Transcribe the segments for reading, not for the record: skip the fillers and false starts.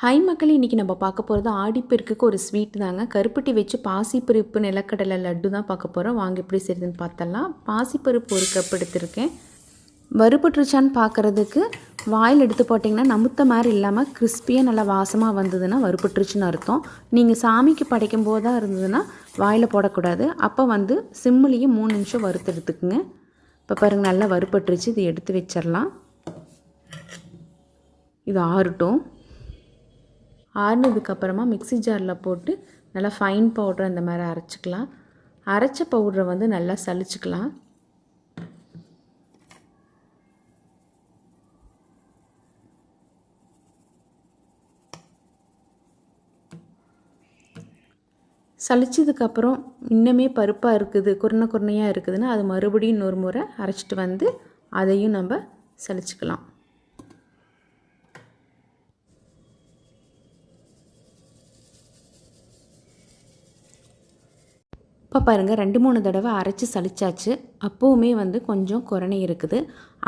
Hi மக்களே, இன்றைக்கி நம்ம பார்க்க போகிறது ஆடிப்பெருக்குக்கு ஒரு ஸ்வீட் தாங்க. கருப்பட்டி வச்சு பாசிப்பருப்பு நிலக்கடலை லட்டு தான் பார்க்க போகிறோம். வாங்க எப்படி செய்யுதுன்னு பார்த்தலாம். பாசிப்பருப்பு ஒரு கப் எடுத்திருக்கேன். வறுபட்டுருச்சான்னு பார்க்குறதுக்கு வாயில் எடுத்து போட்டிங்கன்னா நமுத்த மாதிரி இல்லாமல் கிறிஸ்பியாக நல்லா வாசமாக வந்ததுன்னா வறுபட்டுருச்சுன்னு அர்த்தம். நீங்கள் சாமிக்கு படைக்கும் போது தான் இருந்ததுன்னா வாயில் போடக்கூடாது. அப்போ சிம்மிலேயே 3 நிமிஷம் வறுத்து எடுத்துக்குங்க. இப்போ பாருங்கள், நல்லா வறுபட்டுருச்சு. இது எடுத்து வச்சிடலாம். இது ஆறட்டும். ஆறுனதுக்கப்புறமா மிக்ஸி ஜாரில் போட்டு நல்லா ஃபைன் பவுடர் அந்த மாதிரி அரைச்சிக்கலாம். அரைச்ச பவுடரை நல்லா சலிச்சுக்கலாம். சலிச்சதுக்கப்புறம் இன்னுமே பருப்பாக இருக்குது, குருணையாக இருக்குதுன்னா அது மறுபடியும் இன்னொரு முறை அரைச்சிட்டு அதையும் நம்ம சலிச்சுக்கலாம். இப்போ பாருங்கள், 2-3 தடவை அரைச்சி சலிச்சாச்சு. அப்போவுமே கொஞ்சம் குரணை இருக்குது.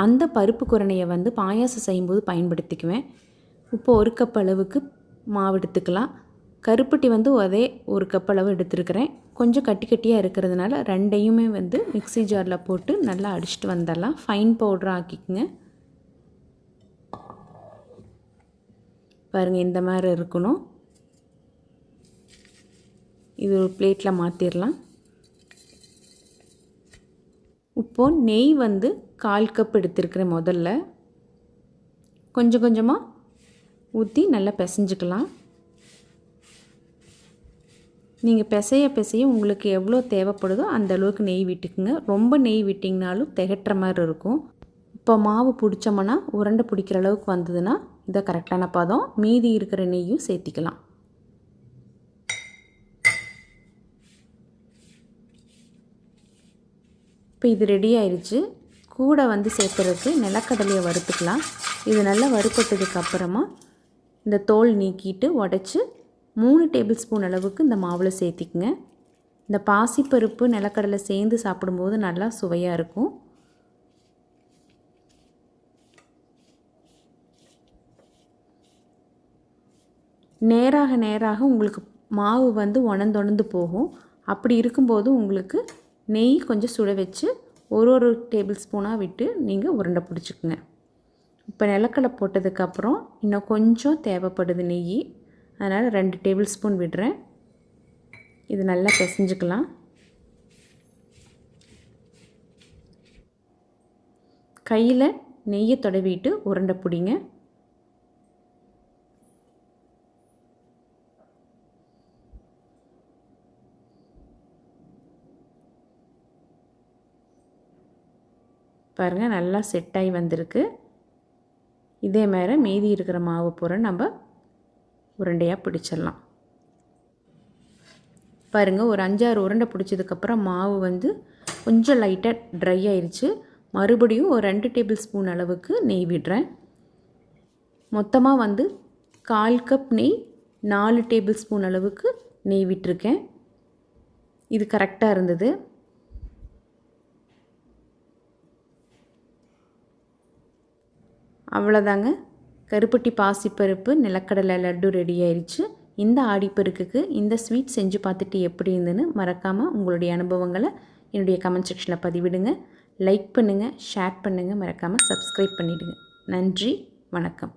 அந்த பருப்பு குரணையை பாயாசம் செய்யும்போது பயன்படுத்திக்குவேன். இப்போ 1 கப் அளவுக்கு மாவு எடுத்துக்கலாம். கருப்பட்டி அதே 1 கப் அளவு எடுத்துருக்கிறேன். கொஞ்சம் கட்டி கட்டியாக இருக்கிறதுனால ரெண்டையுமே மிக்ஸி ஜாரில் போட்டு நல்லா அடிச்சுட்டு வந்துடலாம். ஃபைன் பவுடராக ஆக்கிக்குங்க. பாருங்கள், இந்த மாதிரி இருக்கணும். இது ஒரு பிளேட்டில் மாற்றிடலாம். இப்போது நெய் 1/4 கப் எடுத்துருக்கிறேன். முதல்ல கொஞ்சம் கொஞ்சமாக ஊற்றி நல்லா பிசைஞ்சிக்கலாம். நீங்கள் பிசைய உங்களுக்கு எவ்வளோ தேவைப்படுதோ அந்த அளவுக்கு நெய் விட்டுக்குங்க. ரொம்ப நெய் விட்டிங்கனாலும் திகட்டுற மாதிரி இருக்கும். இப்போ மாவு பிடிச்சோம்னா உருண்டை பிடிக்கிற அளவுக்கு வந்ததுன்னா இதை கரெக்டான பதம். மீதி இருக்கிற நெய்யும் சேர்த்திக்கலாம். இப்போ இது ரெடி ஆயிடுச்சு. கூட சேர்த்துறதுக்கு நிலக்கடலையை வறுத்துக்கலாம். இது நல்லா வறுப்பட்டதுக்கப்புறமா இந்த தோல் நீக்கிட்டு உடச்சி 3 டேபிள் ஸ்பூன் அளவுக்கு இந்த மாவில் சேர்த்திக்குங்க. இந்த பாசிப்பருப்பு நிலக்கடலை சேர்ந்து சாப்பிடும்போது நல்லா சுவையாக இருக்கும். நேராக உங்களுக்கு மாவு உணர்ந்து போகும். அப்படி இருக்கும்போது உங்களுக்கு நெய் கொஞ்சம் சுட வச்சு ஒரு டேபிள் ஸ்பூனாக விட்டு நீங்கள் உருண்டை பிடிச்சிக்குங்க. இப்போ நிலக்கடலை போட்டதுக்கப்புறம் இன்னும் கொஞ்சம் தேவைப்படுது நெய். அதனால் 2 டேபிள் ஸ்பூன் விடுறேன். இது நல்லா பிசைஞ்சுக்கலாம். கையில் நெய்யை தடவிட்டு உருண்டை பிடிங்க. பாருங்கள், நல்லா செட் ஆகி வந்திருக்கு. இதே மாதிரி மீதி இருக்கிற மாவு பூரா நம்ம உருண்டையாக பிடிச்சிடலாம். பாருங்கள், ஒரு 5-6 உருண்டை பிடிச்சதுக்கப்புறம் மாவு கொஞ்சம் லைட்டாக ட்ரை ஆயிடுச்சு. மறுபடியும் ஒரு 2 டேபிள் ஸ்பூன் அளவுக்கு நெய் விடுறேன். மொத்தமாக 1/4 கப் நெய், 4 டேபிள் ஸ்பூன் அளவுக்கு நெய் விட்டுருக்கேன். இது கரெக்டாக இருந்தது. அவ்வளோதாங்க, கருப்பட்டி பாசிப்பருப்பு நிலக்கடலை லட்டு ரெடி ஆயிடுச்சு. இந்த ஆடிப்பெருக்குக்கு இந்த ஸ்வீட் செஞ்சு பார்த்துட்டு எப்படி இருந்துன்னு மறக்காமல் உங்களுடைய அனுபவங்களை என்னுடைய கமெண்ட் செக்ஷனில் பதிவிடுங்க. லைக் பண்ணுங்கள், ஷேர் பண்ணுங்கள், மறக்காமல் சப்ஸ்கிரைப் பண்ணிவிடுங்க. நன்றி, வணக்கம்.